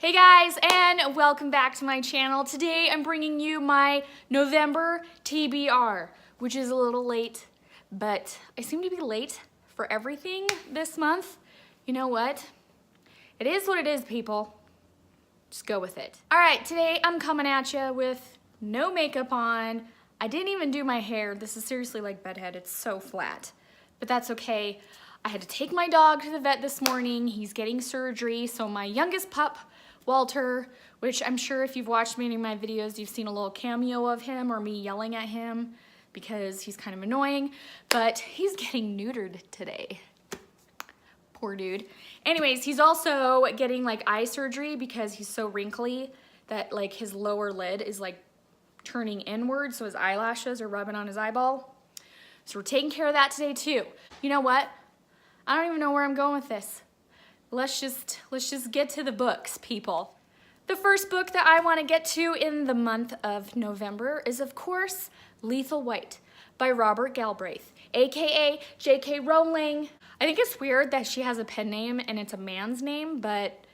Hey guys, and welcome back to my channel. Today I'm bringing you my November TBR, which is a little late, but I seem to be late for everything this month. You know what? It is what it is, people. Just go with it. All right, today I'm coming at you with no makeup on. I didn't even do my hair. This is seriously like bedhead. It's so flat, but that's okay. I had to take my dog to the vet this morning. He's getting surgery, so my youngest pup, Walter, which I'm sure if you've watched many of my videos, you've seen a little cameo of him or me yelling at him because he's kind of annoying, but he's getting neutered today. Poor dude. Anyways, he's also getting like eye surgery because he's so wrinkly that like his lower lid is like turning inward, so his eyelashes are rubbing on his eyeball. So we're taking care of that today too. You know what? I don't even know where I'm going with this. Let's just get to the books, people. The first book that I want to get to in the month of November is, of course, Lethal White by Robert Galbraith, aka J.K. Rowling. I think it's weird that she has a pen name and it's a man's name, but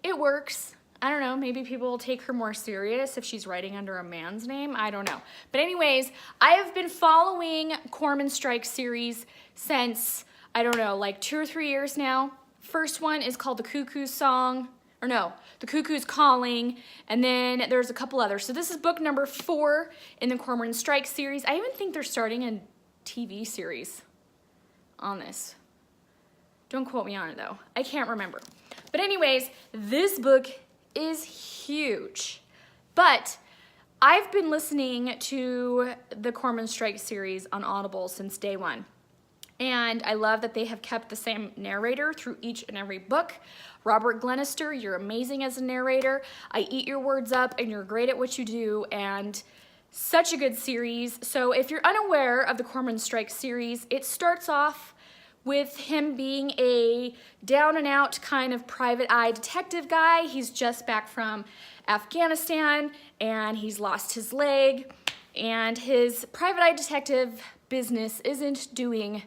it works. I don't know, maybe people will take her more serious if she's writing under a man's name. I don't know. But anyways, I have been following Cormoran Strike series since, I don't know, like 2 or 3 years now. First one is called The Cuckoo's Song, or no, The Cuckoo's Calling, and then there's a couple others. So this is book number 4 in the Cormoran Strike series. I even think they're starting a TV series on this. Don't quote me on it though. I can't remember. But anyways, this book is huge. But I've been listening to the Cormoran Strike series on Audible since day one. And I love that they have kept the same narrator through each and every book. Robert Glenister, you're amazing as a narrator. I eat your words up and you're great at what you do, and such a good series. So if you're unaware of the Cormoran Strike series, it starts off with him being a down and out kind of private eye detective guy. He's just back from Afghanistan and he's lost his leg, and his private eye detective business isn't doing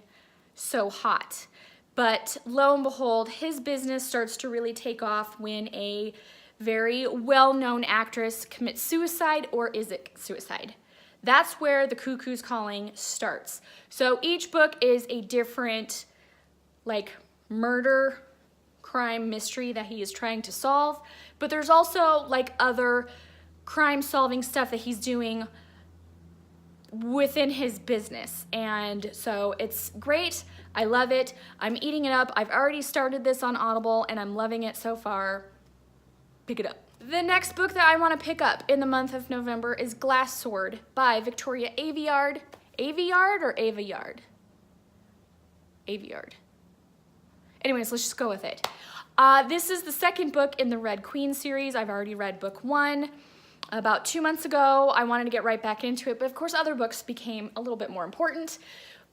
so hot. But lo and behold, his business starts to really take off when a very well-known actress commits suicide, or is it suicide? That's where The Cuckoo's Calling starts. So each book is a different like murder, crime, mystery that he is trying to solve, but there's also like other crime solving stuff that he's doing within his business. And so it's great. I love it. I'm eating it up. I've already started this on Audible and I'm loving it so far. Pick it up. The next book that I want to pick up in the month of November is Glass Sword by Victoria Aveyard. Aveyard or Aveyard? Aveyard. Anyways, let's just go with it. This is the second book in the Red Queen series. I've already read book 1. About 2 months ago. I wanted to get right back into it, but of course other books became a little bit more important.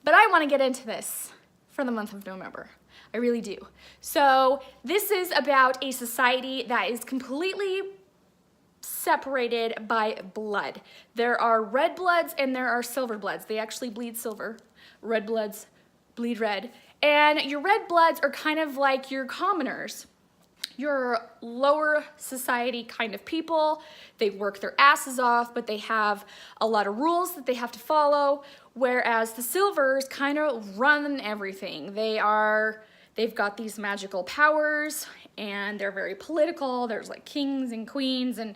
But I want to get into this for the month of November. I really do. So this is about a society that is completely separated by blood. There are red bloods and there are silver bloods. They actually bleed silver. Red bloods bleed red. And your red bloods are kind of like your commoners. Your lower society kind of people. They work their asses off, but they have a lot of rules that they have to follow, whereas the silvers kind of run everything. They've got these magical powers and they're very political. There's like kings and queens, and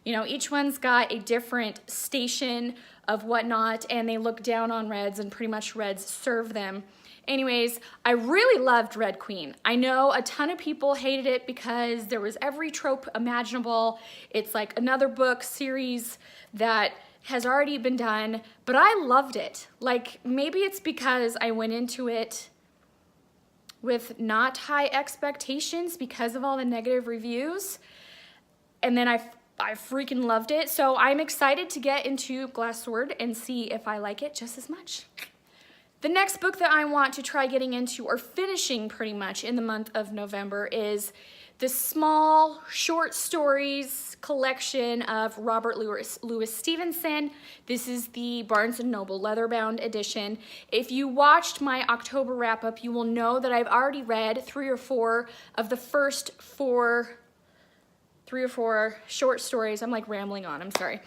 you know, each one's got a different station of whatnot, and they look down on reds, and pretty much reds serve them. Anyways, I really loved Red Queen. I know a ton of people hated it because there was every trope imaginable. It's like another book series that has already been done, but I loved it. Like, maybe it's because I went into it with not high expectations because of all the negative reviews, and then I freaking loved it. So I'm excited to get into Glass Sword and see if I like it just as much. The next book that I want to try getting into, or finishing pretty much in the month of November, is the small short stories collection of Robert Louis Stevenson. This is the Barnes & Noble leatherbound edition. If you watched my October wrap-up, you will know that I've already read 3 or 4 of the first 4 3 or 4 short stories. I'm like rambling on, I'm sorry.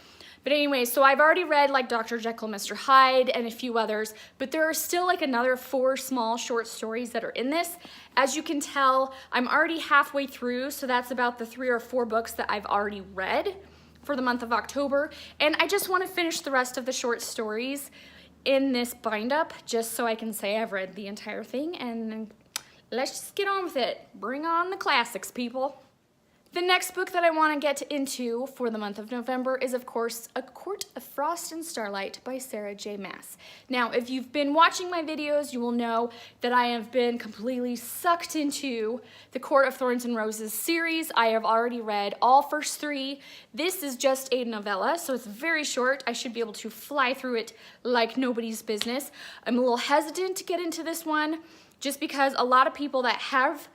But anyway, so I've already read like Dr. Jekyll, Mr. Hyde, and a few others, but there are still like another 4 small short stories that are in this. As you can tell, I'm already halfway through, so that's about the 3 or 4 books that I've already read for the month of October. And I just want to finish the rest of the short stories in this bind up, just so I can say I've read the entire thing, and let's just get on with it. Bring on the classics, people. The next book that I want to get into for the month of November is, of course, A Court of Frost and Starlight by Sarah J. Maas. Now, if you've been watching my videos, you will know that I have been completely sucked into the Court of Thorns and Roses series. I have already read all first 3. This is just a novella, so it's very short. I should be able to fly through it like nobody's business. I'm a little hesitant to get into this one just because a lot of people that have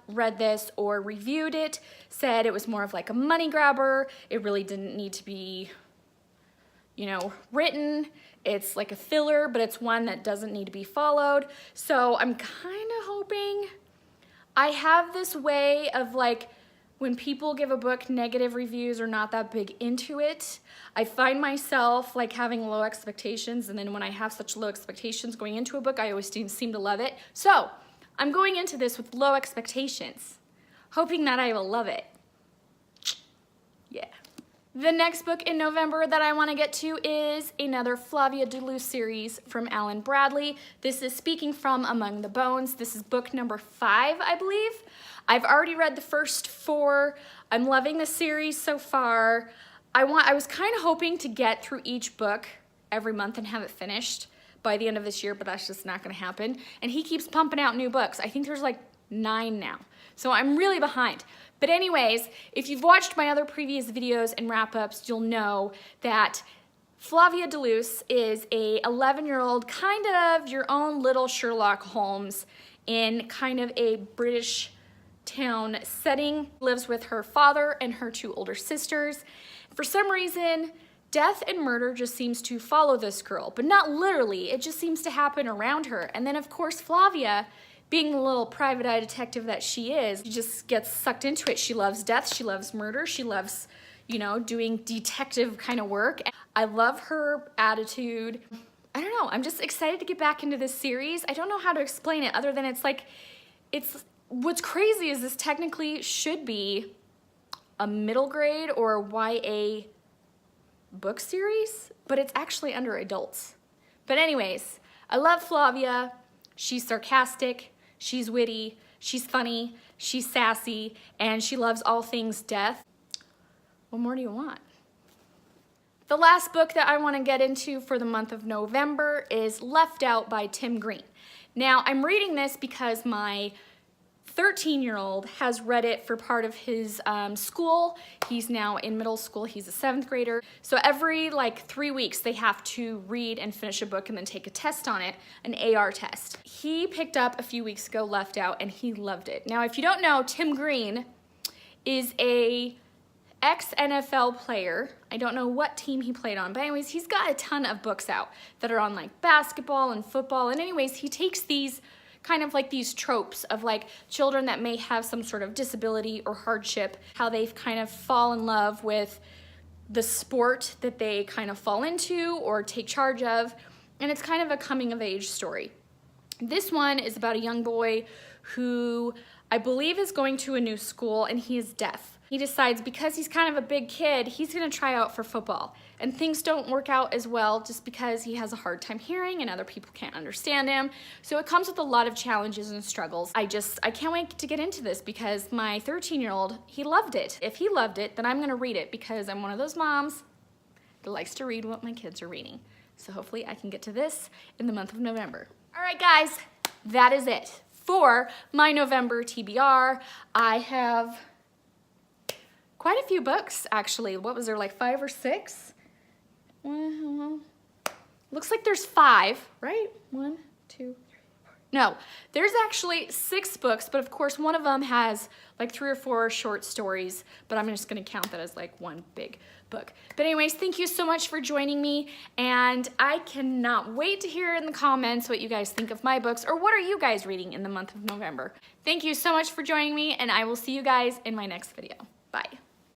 read this or reviewed it said it was more of like a money grabber. It really didn't need to be, you know, written. It's like a filler, but it's one that doesn't need to be followed. So I'm kind of hoping. I have this way of like, when people give a book negative reviews or not that big into it, I find myself like having low expectations, and then when I have such low expectations going into a book, I always seem to love it. So I'm going into this with low expectations, hoping that I will love it. Yeah. The next book in November that I want to get to is another Flavia de Luce series from Alan Bradley. This is Speaking from Among the Bones. This is book number 5, I believe. I've already read the first 4. I'm loving the series so far. I was kind of hoping to get through each book every month and have it finished by the end of this year, but that's just not gonna happen. And he keeps pumping out new books. I think there's like 9 now. So I'm really behind. But anyways, if you've watched my other previous videos and wrap-ups, you'll know that Flavia de Luce is a 11-year-old, kind of your own little Sherlock Holmes in kind of a British town setting. Lives with her father and her 2 older sisters. For some reason, death and murder just seems to follow this girl, but not literally. It just seems to happen around her. And then, of course, Flavia, being the little private eye detective that she is, she just gets sucked into it. She loves death. She loves murder. She loves, you know, doing detective kind of work. I love her attitude. I don't know. I'm just excited to get back into this series. I don't know how to explain it other than it's like, what's crazy is this technically should be a middle grade or YA book series, but it's actually under adults. But anyways, I love Flavia. She's sarcastic, she's witty, she's funny, she's sassy, and she loves all things death. What more do you want? The last book that I want to get into for the month of November is Left Out by Tim Green. Now, I'm reading this because my 13-year-old has read it for part of his school. He's now in middle school. He's a 7th grader. So every like 3 weeks they have to read and finish a book and then take a test on it, an AR test. He picked up a few weeks ago Left Out and he loved it. Now, if you don't know, Tim Green is a ex-NFL player. I don't know what team he played on, but anyways, he's got a ton of books out that are on like basketball and football. And anyways, he takes these kind of like these tropes of like children that may have some sort of disability or hardship, how they kind of fall in love with the sport that they kind of fall into or take charge of, and it's kind of a coming of age story. This one is about a young boy who I believe is going to a new school and he is deaf. He decides because he's kind of a big kid, he's gonna try out for football. And things don't work out as well just because he has a hard time hearing and other people can't understand him. So it comes with a lot of challenges and struggles. I can't wait to get into this because my 13-year-old, he loved it. If he loved it, then I'm gonna read it because I'm one of those moms that likes to read what my kids are reading. So hopefully I can get to this in the month of November. All right, guys, that is it for my November TBR. I have quite a few books, actually. What was there, like 5 or 6? Looks like there's 5, right? 1, 2, 3, 4, No, there's actually 6 books, but of course one of them has like 3 or 4 short stories, but I'm just gonna count that as like one big book. But anyways, thank you so much for joining me, and I cannot wait to hear in the comments what you guys think of my books, or what are you guys reading in the month of November. Thank you so much for joining me, and I will see you guys in my next video.